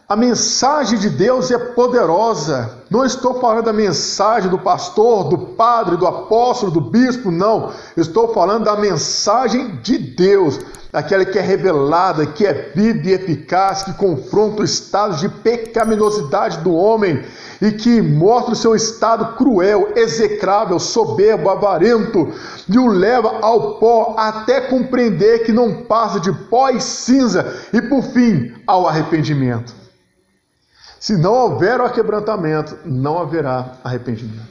A mensagem de Deus é poderosa. Não estou falando da mensagem do pastor, do padre, do apóstolo, do bispo, não. Estou falando da mensagem de Deus, aquela que é revelada, que é viva e eficaz, que confronta o estado de pecaminosidade do homem e que mostra o seu estado cruel, execrável, soberbo, avarento, e o leva ao pó até compreender que não passa de pó e cinza, e por fim ao arrependimento. Se não houver o quebrantamento, não haverá arrependimento.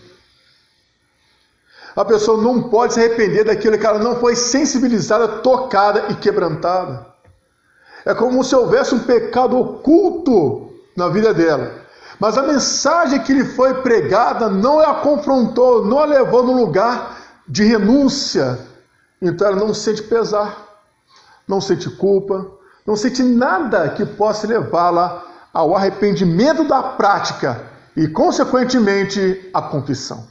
A pessoa não pode se arrepender daquilo que ela não foi sensibilizada, tocada e quebrantada. É como se houvesse um pecado oculto na vida dela. Mas a mensagem que lhe foi pregada não a confrontou, não a levou no lugar de renúncia. Então ela não sente pesar, não sente culpa, não sente nada que possa levá-la ao arrependimento da prática e, consequentemente, à confissão.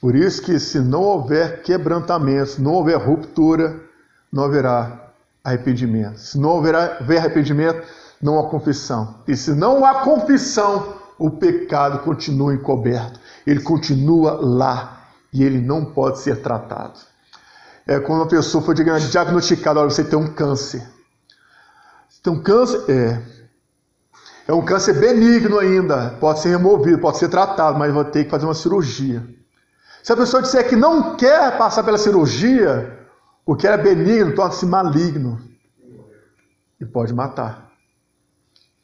Por isso que se não houver quebrantamento, se não houver ruptura, não haverá arrependimento. Se não houver arrependimento, não há confissão. E se não há confissão, o pecado continua encoberto. Ele continua lá e ele não pode ser tratado. É quando uma pessoa foi diagnosticada, olha, você tem um câncer. Você tem um câncer? É um câncer benigno ainda, pode ser removido, pode ser tratado, mas vai ter que fazer uma cirurgia. Se a pessoa disser que não quer passar pela cirurgia, o que era benigno torna-se maligno e pode matar.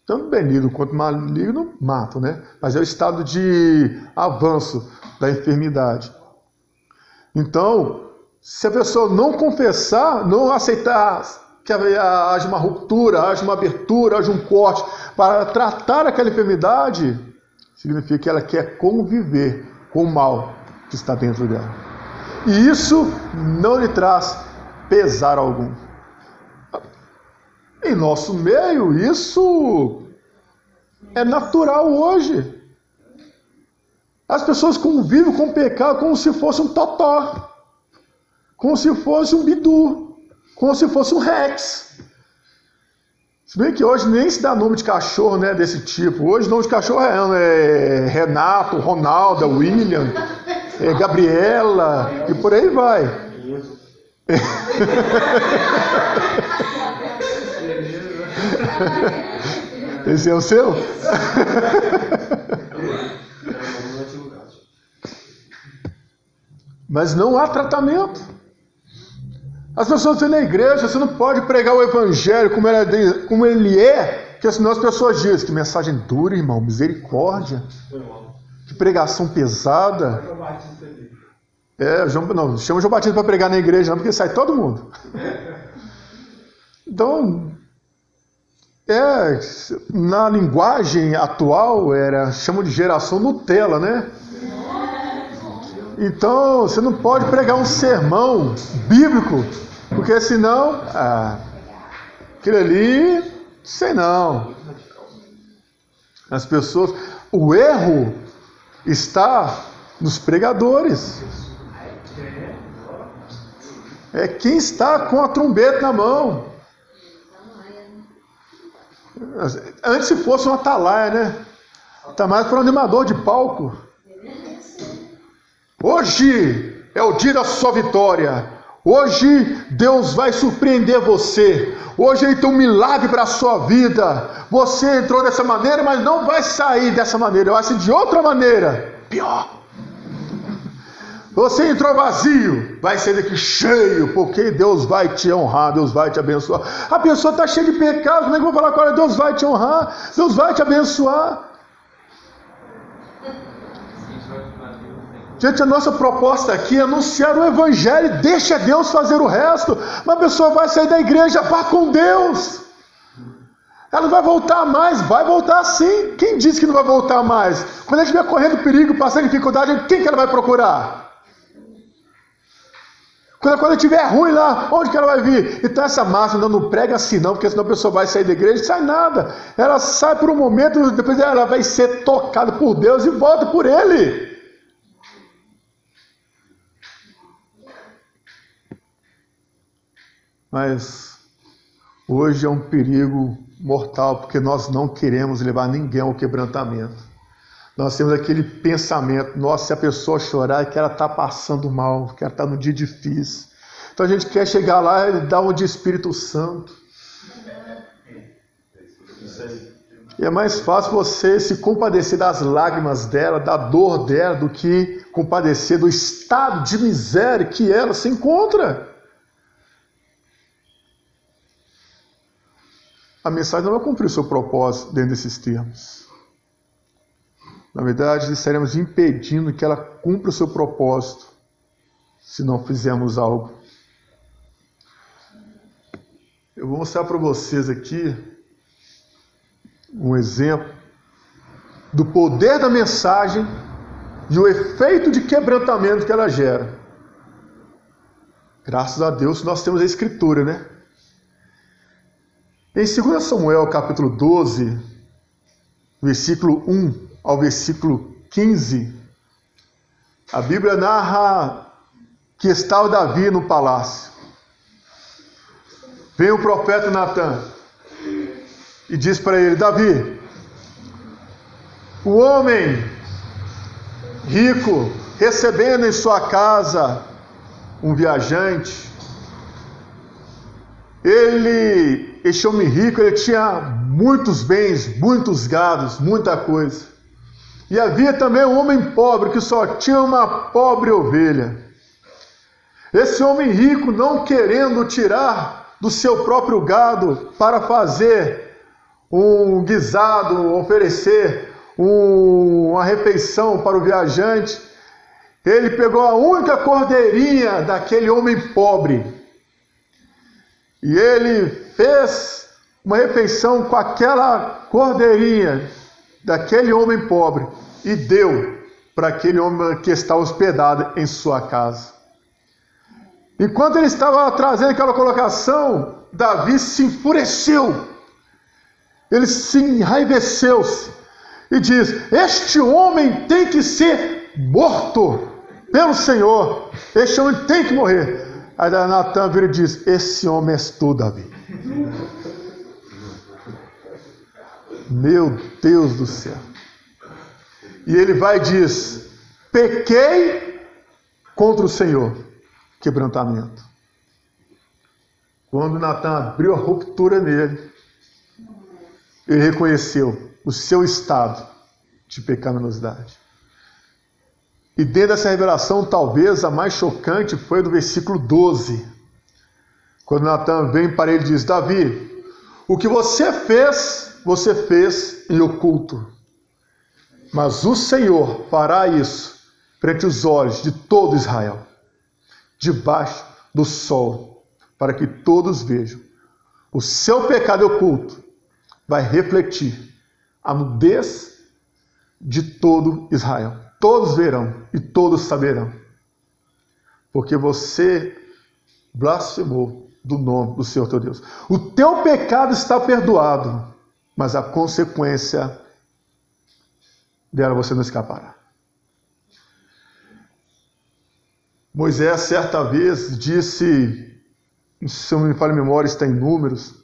Tanto benigno quanto maligno matam, né? Mas é o estado de avanço da enfermidade. Então, se a pessoa não confessar, não aceitar que haja uma ruptura, haja uma abertura, haja um corte para tratar aquela enfermidade, significa que ela quer conviver com o mal que está dentro dela. E isso não lhe traz pesar algum. Em nosso meio, isso é natural hoje. As pessoas convivem com o pecado como se fosse um totó, como se fosse um bidu, como se fosse um rex. Se bem que hoje nem se dá nome de cachorro, né, desse tipo. Hoje o nome de cachorro é Renato, Ronaldo, William, Gabriela e por aí vai. Esse é o seu? Mas não há tratamento. As pessoas vêm na igreja, você não pode pregar o evangelho como ele é, porque senão as pessoas dizem, que mensagem dura, irmão, misericórdia. Que pregação pesada. Não chama o João Batista para pregar na igreja, não, porque sai todo mundo. Então, na linguagem atual, chamam de geração Nutella, né? Então, você não pode pregar um sermão bíblico, porque senão, aquilo ali, sei não. As pessoas, o erro está nos pregadores. É quem está com a trombeta na mão. Antes se fosse um atalaia, né? Está mais para um animador de palco. Hoje é o dia da sua vitória. Hoje Deus vai surpreender você. Hoje Ele tem um milagre para a sua vida. Você entrou dessa maneira, mas não vai sair dessa maneira. Vai ser de outra maneira. Pior. Você entrou vazio, vai sair daqui cheio, porque Deus vai te honrar, Deus vai te abençoar. A pessoa está cheia de pecados, como é que eu vou falar com ela? Deus vai te honrar, Deus vai te abençoar. Gente, a nossa proposta aqui é anunciar o evangelho, deixa Deus fazer o resto. Uma pessoa vai sair da igreja, vá com Deus. Ela não vai voltar mais, vai voltar sim. Quem disse que não vai voltar mais? Quando ela estiver correndo perigo, passando dificuldade, quem que ela vai procurar? Quando estiver ruim lá, onde que ela vai vir? Então essa máxima não prega assim não, porque senão a pessoa vai sair da igreja e sai nada. Ela sai por um momento, depois ela vai ser tocada por Deus e volta por Ele. Mas hoje é um perigo mortal, porque nós não queremos levar ninguém ao quebrantamento. Nós temos aquele pensamento, nossa, se a pessoa chorar é que ela está passando mal, que ela está num dia difícil. Então a gente quer chegar lá e dar um de Espírito Santo. E é mais fácil você se compadecer das lágrimas dela, da dor dela, do que compadecer do estado de miséria que ela se encontra. A mensagem não vai cumprir o seu propósito dentro desses termos. Na verdade, estaremos impedindo que ela cumpra o seu propósito se não fizermos algo. Eu vou mostrar para vocês aqui um exemplo do poder da mensagem e o efeito de quebrantamento que ela gera. Graças a Deus nós temos a Escritura, né? Em 2 Samuel, capítulo 12, versículo 1 ao versículo 15, a Bíblia narra que estava Davi no palácio. Vem o profeta Natã e diz para ele: Davi, o homem rico recebendo em sua casa um viajante, este homem rico, ele tinha muitos bens, muitos gados, muita coisa. E havia também um homem pobre que só tinha uma pobre ovelha. Esse homem rico, não querendo tirar do seu próprio gado para fazer um guisado, oferecer uma refeição para o viajante, ele pegou a única cordeirinha daquele homem pobre e ele fez uma refeição com aquela cordeirinha daquele homem pobre e deu para aquele homem que está hospedado em sua casa. Enquanto ele estava trazendo aquela colocação, Davi se enfureceu, ele se enraiveceu-se e diz: este homem tem que ser morto pelo Senhor, este homem tem que morrer. Aí Natã vira e diz: esse homem és tu, Davi. Meu Deus do céu. E ele vai e diz: pequei contra o Senhor. Quebrantamento. Quando Natã abriu a ruptura nele, ele reconheceu o seu estado de pecaminosidade. E dentro dessa revelação, talvez a mais chocante foi do versículo 12. Quando Natã vem para ele e diz: Davi, o que você fez em oculto. Mas o Senhor fará isso perante os olhos de todo Israel, debaixo do sol, para que todos vejam. O seu pecado oculto vai refletir a nudez de todo Israel. Todos verão e todos saberão. Porque você blasfemou do nome do Senhor teu Deus. O teu pecado está perdoado, mas a consequência dela você não escapará. Moisés, certa vez, disse, se eu não me falha a memória, está em Números,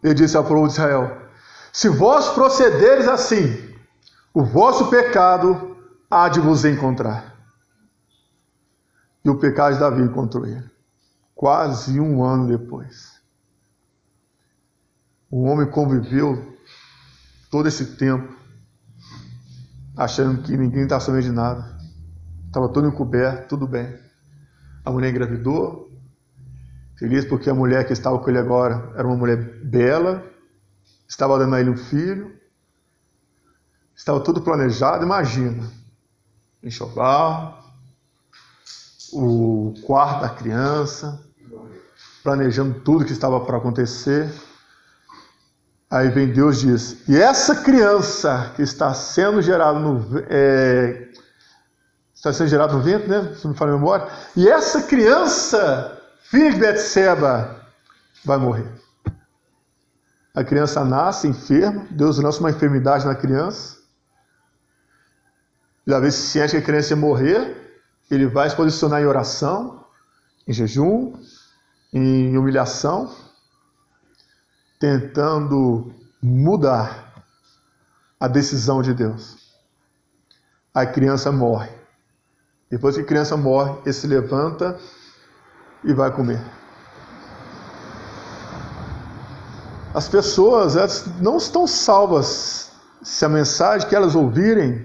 ele disse ao povo de Israel: se vós procederes assim, o vosso pecado há de vos encontrar. E o pecado de Davi encontrou ele, quase um ano depois. O homem conviveu todo esse tempo, achando que ninguém estava sabendo de nada. Estava todo encoberto, tudo bem. A mulher engravidou, feliz porque a mulher que estava com ele agora era uma mulher bela, estava dando a ele um filho, estava tudo planejado. Imagina, enxoval, o quarto da criança, planejando tudo que estava para acontecer. Aí vem Deus e diz: e essa criança que está sendo gerada no ventre, né? Se não me falha a memória. E essa criança, filha de Betseba, vai morrer. A criança nasce enferma, Deus lança uma enfermidade na criança. E uma vez se sente que a criança ia morrer, ele vai se posicionar em oração, em jejum, em humilhação. tentando mudar a decisão de Deus. A criança morre. Depois que a criança morre, ele se levanta e vai comer. As pessoas, elas não estão salvas se a mensagem que elas ouvirem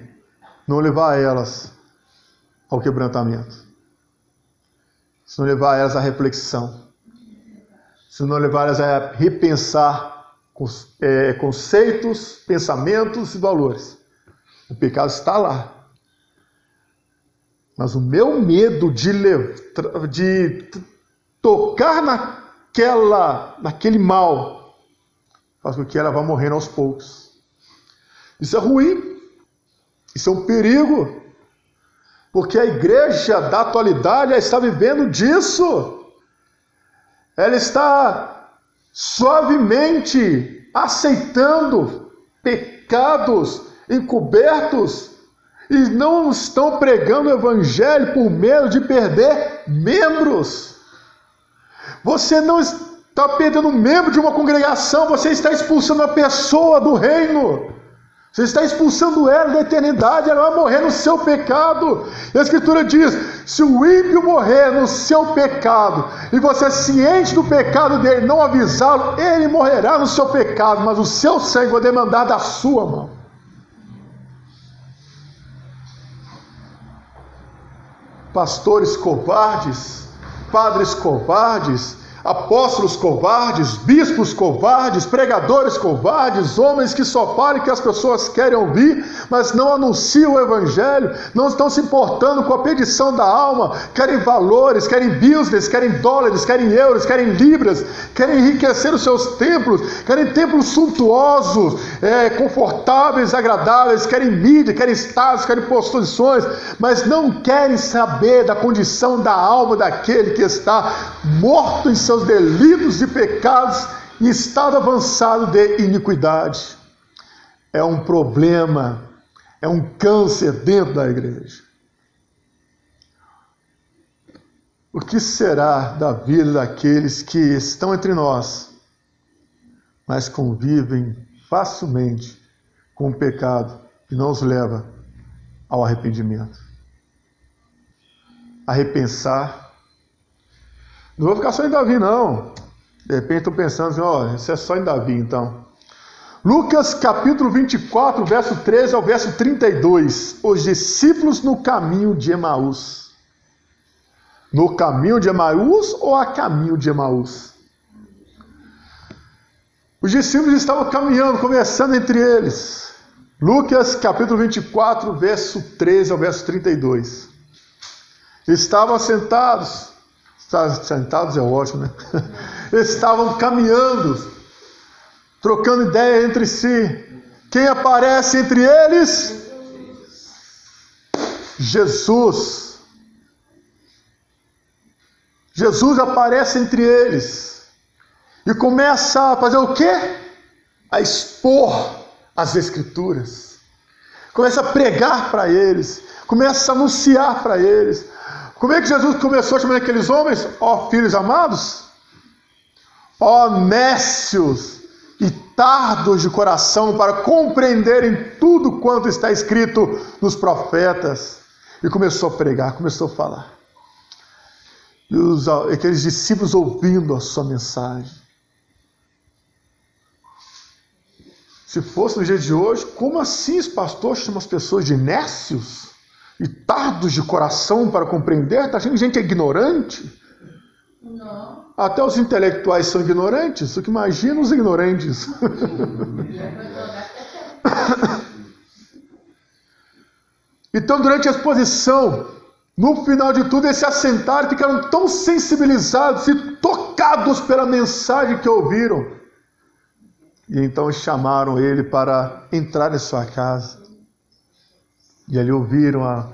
não levar elas ao quebrantamento, se não levar elas à reflexão, se não levar elas a repensar conceitos, pensamentos e valores. O pecado está lá. Mas o meu medo de tocar naquele mal faz com que ela vá morrendo aos poucos. Isso é ruim. Isso é um perigo. Porque a igreja da atualidade já está vivendo disso. Ela está suavemente aceitando pecados encobertos e não estão pregando o evangelho por medo de perder membros. Você não está perdendo membro de uma congregação, você está expulsando a pessoa do reino. Você está expulsando ela da eternidade, ela vai morrer no seu pecado. E a Escritura diz, se o ímpio morrer no seu pecado, e você ciente do pecado dele, não avisá-lo, ele morrerá no seu pecado, mas o seu sangue vai demandar da sua mão. Pastores covardes, padres covardes, apóstolos covardes, bispos covardes, pregadores covardes, homens que só falam que as pessoas querem ouvir, mas não anunciam o evangelho, não estão se importando com a perdição da alma, querem valores, querem business, querem dólares, querem euros, querem libras, querem enriquecer os seus templos, querem templos suntuosos, confortáveis, agradáveis, querem mídia, querem status, querem posições, mas não querem saber da condição da alma daquele que está morto em seus delitos e pecados em estado avançado de iniquidade. É um problema, é um câncer dentro da igreja. O que será da vida daqueles que estão entre nós, mas convivem facilmente com o pecado e não os leva ao arrependimento? A repensar. Não vou ficar só em Davi, não. De repente estou pensando assim, isso é só em Davi, então. Lucas capítulo 24, verso 13 ao verso 32. Os discípulos no caminho de Emaús. No caminho de Emaús ou a caminho de Emaús? Os discípulos estavam caminhando, conversando entre eles. Lucas capítulo 24, verso 13 ao verso 32. Estavam sentados é ótimo, né? Estavam caminhando, trocando ideia entre si. Quem aparece entre eles? Jesus. Jesus aparece entre eles e começa a fazer o quê? A expor as Escrituras. Começa a pregar para eles, começa a anunciar para eles. Como é que Jesus começou a chamar aqueles homens? Ó filhos amados, ó nécios e tardos de coração para compreenderem tudo quanto está escrito nos profetas. E começou a pregar, começou a falar. E aqueles discípulos ouvindo a sua mensagem. Se fosse no dia de hoje, como assim os pastores chamam as pessoas de nécios? E tardos de coração para compreender? Está achando que a gente é ignorante? Não. Até os intelectuais são ignorantes. O que imagina os ignorantes? Então, durante a exposição, no final de tudo, eles se assentaram e ficaram tão sensibilizados e tocados pela mensagem que ouviram. E então chamaram ele para entrar em sua casa. E ali ouviram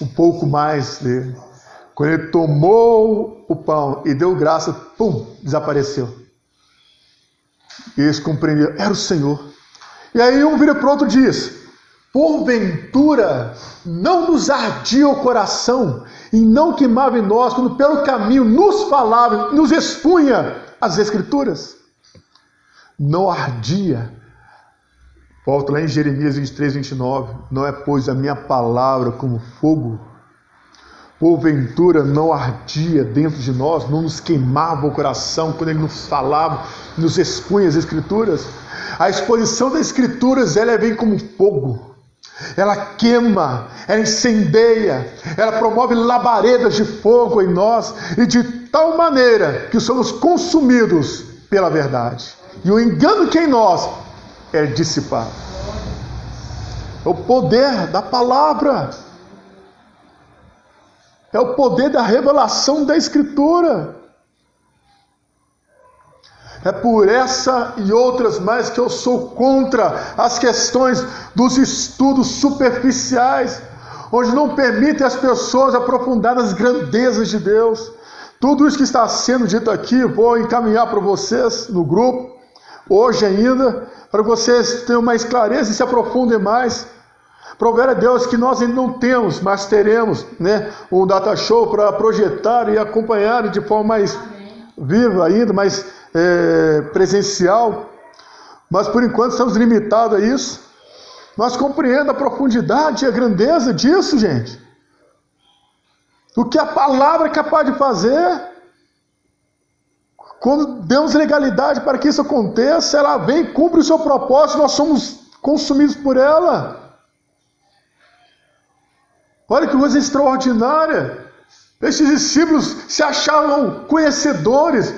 um pouco mais dele. Quando ele tomou o pão e deu graça, desapareceu. E eles compreenderam, era o Senhor. E aí um vira para o outro e diz, porventura não nos ardia o coração e não queimava em nós, quando pelo caminho nos falava, nos expunha as Escrituras. não ardia. Volto lá em Jeremias 23, 29. Não é, pois, a minha palavra como fogo? Porventura não ardia dentro de nós, não nos queimava o coração quando ele nos falava, nos expunha as Escrituras? A exposição das Escrituras, ela vem como fogo. Ela queima, ela incendeia, ela promove labaredas de fogo em nós, e de tal maneira que somos consumidos pela verdade. E o engano que em nós é dissipado. É o poder da palavra. É o poder da revelação da Escritura. É por essa e outras mais que eu sou contra as questões dos estudos superficiais, onde não permitem as pessoas aprofundar nas grandezas de Deus. Tudo isso que está sendo dito aqui, vou encaminhar para vocês no grupo, hoje ainda, para que vocês tenham mais clareza e se aprofundem mais. Prover a Deus que nós ainda não temos, mas teremos, um data show para projetar e acompanhar de forma mais viva ainda, mais presencial. Mas por enquanto estamos limitados a isso. Mas compreenda a profundidade e a grandeza disso, gente. O que a palavra é capaz de fazer. Quando demos legalidade para que isso aconteça, ela vem e cumpre o seu propósito, nós somos consumidos por ela. Olha que coisa extraordinária. Esses discípulos se achavam conhecedores.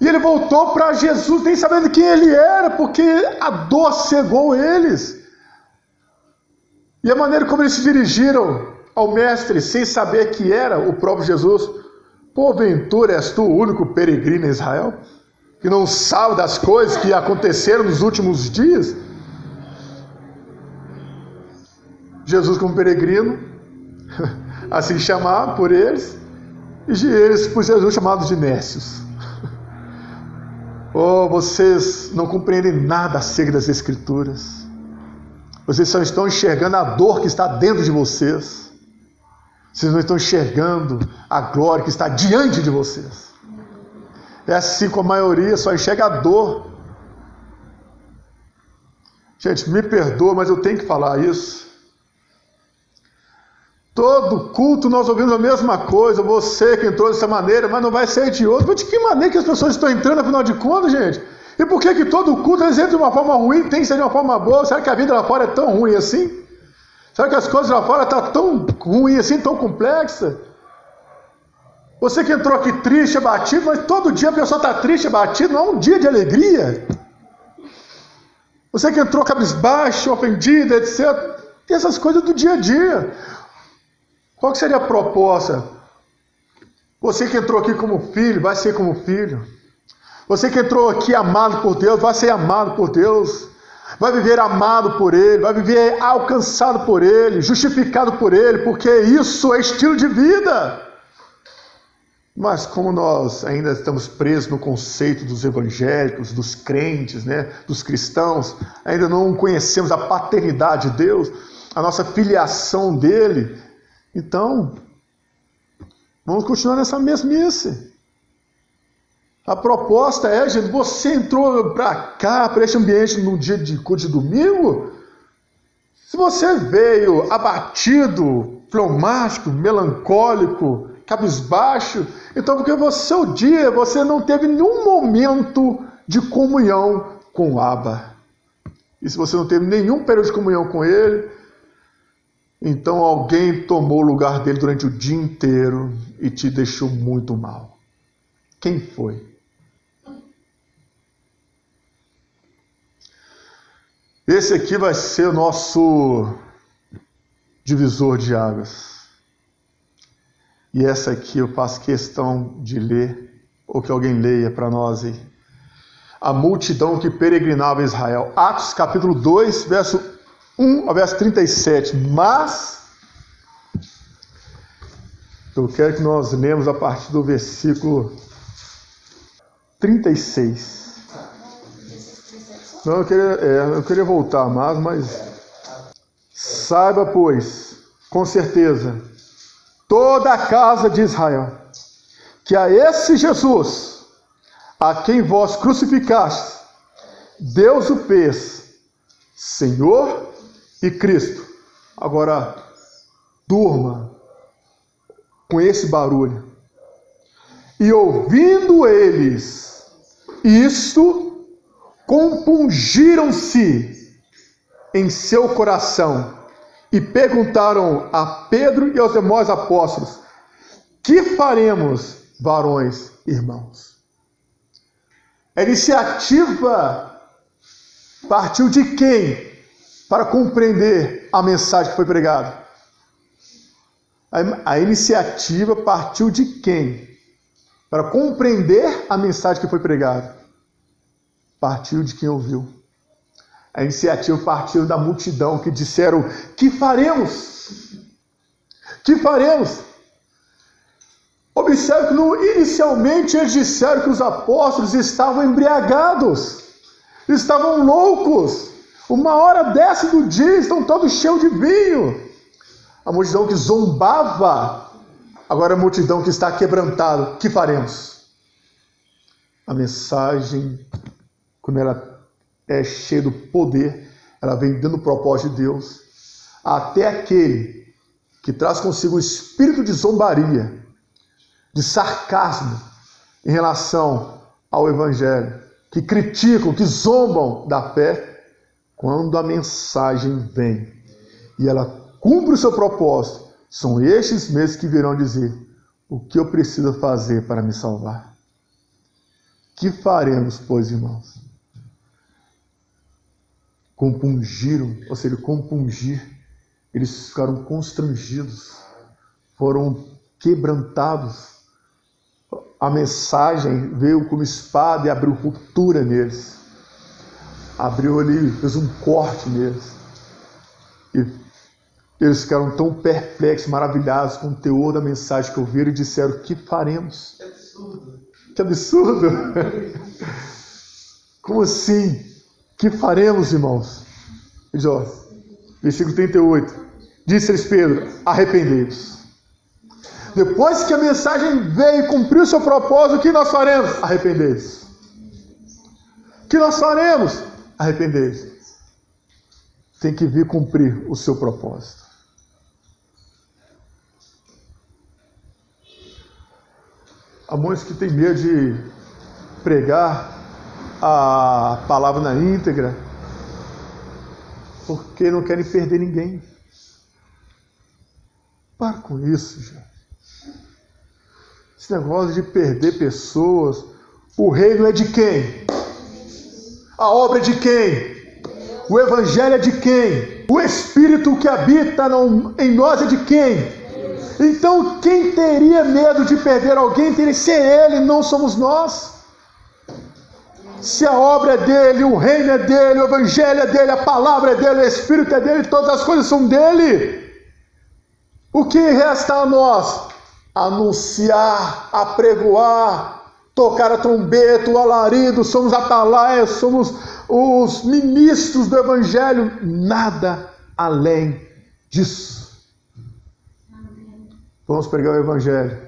E ele voltou para Jesus, nem sabendo quem ele era, porque a dor cegou eles. E a maneira como eles se dirigiram ao mestre, sem saber que era o próprio Jesus. Porventura és tu o único peregrino em Israel, que não sabe das coisas que aconteceram nos últimos dias? Jesus como peregrino, assim chamado por eles, e eles por Jesus chamados de nécios. Oh, vocês não compreendem nada acerca das Escrituras. Vocês só estão enxergando a dor que está dentro de vocês. Vocês não estão enxergando a glória que está diante de vocês. É assim com a maioria, só enxerga a dor. Gente, me perdoa, mas eu tenho que falar isso. Todo culto nós ouvimos a mesma coisa. Você que entrou dessa maneira, mas não vai sair de outra. Mas de que maneira que as pessoas estão entrando, afinal de contas, gente? E por que todo culto eles entram de uma forma ruim, tem que ser de uma forma boa? Será que a vida lá fora é tão ruim assim? Será que as coisas lá fora estão tão ruim assim, tão complexa? Você que entrou aqui triste, abatido, mas todo dia a pessoa está triste, abatida, não é um dia de alegria. Você que entrou cabisbaixo, ofendido, etc. Tem essas coisas do dia a dia. Qual que seria a proposta? Você que entrou aqui como filho, vai ser como filho. Você que entrou aqui amado por Deus, vai ser amado por Deus. Vai viver amado por Ele, vai viver alcançado por Ele, justificado por Ele, porque isso é estilo de vida. Mas como nós ainda estamos presos no conceito dos evangélicos, dos crentes, dos cristãos, ainda não conhecemos a paternidade de Deus, a nossa filiação dEle, então, vamos continuar nessa mesmice. A proposta é, gente, você entrou para cá, para este ambiente no dia de culto de domingo? Se você veio abatido, fleumático, melancólico, cabisbaixo, então porque seu dia, você não teve nenhum momento de comunhão com o Abba. E se você não teve nenhum período de comunhão com Ele, então alguém tomou o lugar dele durante o dia inteiro e te deixou muito mal. Quem foi? Esse aqui vai ser o nosso divisor de águas. E essa aqui eu faço questão de ler, ou que alguém leia para nós aí. A multidão que peregrinava em Israel. Atos capítulo 2, verso 1 ao verso 37, mas eu quero que nós lemos a partir do versículo 36. Não, eu queria voltar mais, mas saiba, pois, com certeza, toda a casa de Israel, que a esse Jesus, a quem vós crucificastes, Deus o fez Senhor e Cristo. Agora, durma com esse barulho. E ouvindo eles isto, compungiram-se em seu coração e perguntaram a Pedro e aos demais apóstolos: que faremos, varões, irmãos? A iniciativa partiu de quem para compreender a mensagem que foi pregada? A iniciativa partiu de quem para compreender a mensagem que foi pregada? Partiu de quem ouviu. A iniciativa partiu da multidão que disseram: que faremos? Que faremos? Observe que inicialmente eles disseram que os apóstolos estavam embriagados, estavam loucos. Uma hora dessa do dia estão todos cheios de vinho. A multidão que zombava, agora a multidão que está quebrantada. Que faremos? A mensagem, quando ela é cheia do poder, ela vem dando o propósito de Deus. Até aquele que traz consigo o espírito de zombaria, de sarcasmo em relação ao Evangelho, que criticam, que zombam da fé, quando a mensagem vem e ela cumpre o seu propósito, são estes mesmos que virão dizer: o que eu preciso fazer para me salvar? Que faremos, pois, irmãos? Compungiram, ou seja, compungir, eles ficaram constrangidos, foram quebrantados. A mensagem veio como espada e abriu ruptura neles. Abriu ali, fez um corte neles. E eles ficaram tão perplexos, maravilhados com o teor da mensagem que ouviram e disseram: que faremos? Que absurdo! Que absurdo! Como assim? Que faremos, irmãos? Versículo 38. Disse-lhes Pedro: arrependei-vos. Depois que a mensagem veio e cumpriu o seu propósito, o que nós faremos? Arrependei-vos. O que nós faremos? Arrependei-vos. Tem que vir cumprir o seu propósito. Há muitos que têm medo de pregar a palavra na íntegra, porque não querem perder ninguém. Para com isso, gente. Esse negócio de perder pessoas. O reino é de quem? A obra é de quem? O evangelho é de quem? O Espírito que habita em nós é de quem? Então, quem teria medo de perder alguém teria que ser Ele, não somos nós. Se a obra é dele, o reino é dele, o evangelho é dele, a palavra é dele, o Espírito é dele, todas as coisas são dele. O que resta a nós? Anunciar, apregoar, tocar a trombeta, o alarido, somos atalaias, somos os ministros do evangelho, nada além disso. Vamos pregar o evangelho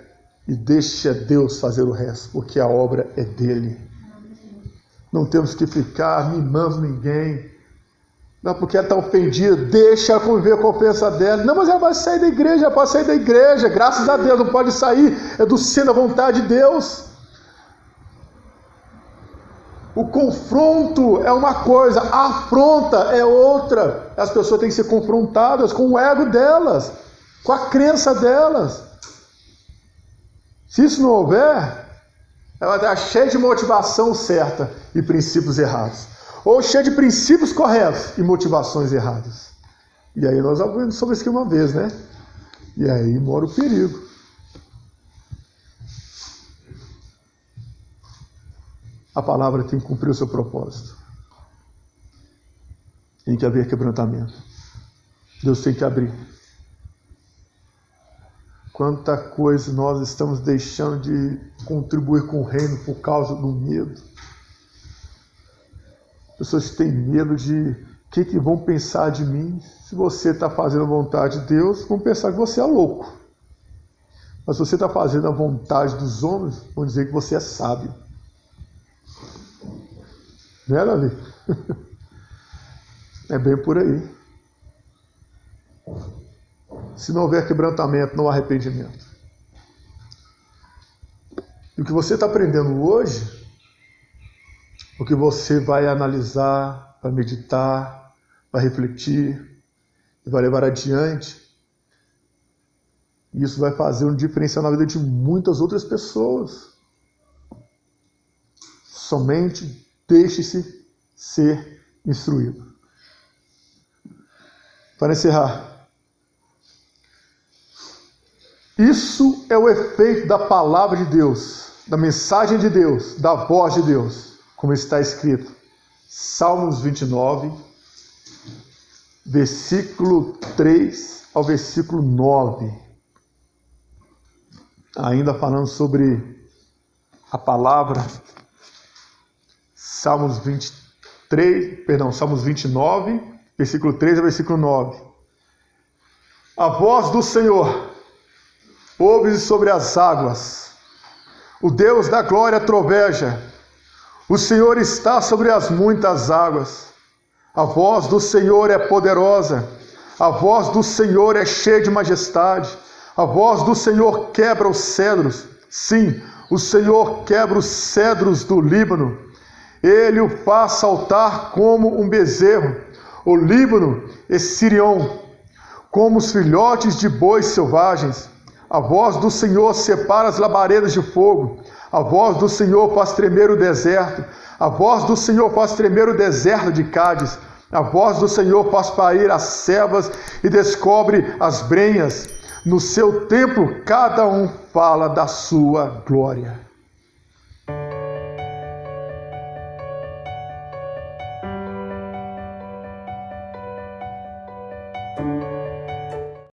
e deixa Deus fazer o resto, porque a obra é dele. Não temos que ficar mimando ninguém. Não, porque ela está ofendida, deixa ela conviver com a ofensa dela. Não, mas ela vai sair da igreja, ela pode sair da igreja, graças a Deus, não pode sair, é do seno da vontade de Deus. O confronto é uma coisa, a afronta é outra. As pessoas têm que ser confrontadas com o ego delas, com a crença delas. Se isso não houver, ela está cheia de motivação certa e princípios errados. Ou cheia de princípios corretos e motivações erradas. E aí nós aprendemos sobre isso aqui uma vez, né? E aí mora o perigo. A palavra tem que cumprir o seu propósito. Tem que haver quebrantamento. Deus tem que abrir. Quanta coisa nós estamos deixando de contribuir com o reino por causa do medo. Pessoas têm medo de o que vão pensar de mim. Se você está fazendo a vontade de Deus, vão pensar que você é louco. Mas se você está fazendo a vontade dos homens, vão dizer que você é sábio. Né, Davi? É bem por aí. Se não houver quebrantamento, não há arrependimento. E o que você está aprendendo hoje, o que você vai analisar, vai meditar, vai refletir e vai levar adiante, isso vai fazer um diferencial na vida de muitas outras pessoas. Somente deixe-se ser instruído. Para encerrar, isso é o efeito da palavra de Deus, da mensagem de Deus, da voz de Deus, como está escrito. Salmos 29, versículo 3 ao versículo 9. Ainda falando sobre a palavra, Salmos 29, versículo 3 ao versículo 9. A voz do Senhor ouve-se sobre as águas. O Deus da glória troveja. O Senhor está sobre as muitas águas. A voz do Senhor é poderosa. A voz do Senhor é cheia de majestade. A voz do Senhor quebra os cedros. Sim, o Senhor quebra os cedros do Líbano. Ele o faz saltar como um bezerro. O Líbano e Sirion, como os filhotes de bois selvagens. A voz do Senhor separa as labaredas de fogo. A voz do Senhor faz tremer o deserto. A voz do Senhor faz tremer o deserto de Cádiz. A voz do Senhor faz parir as cevas e descobre as brenhas. No seu templo, cada um fala da sua glória.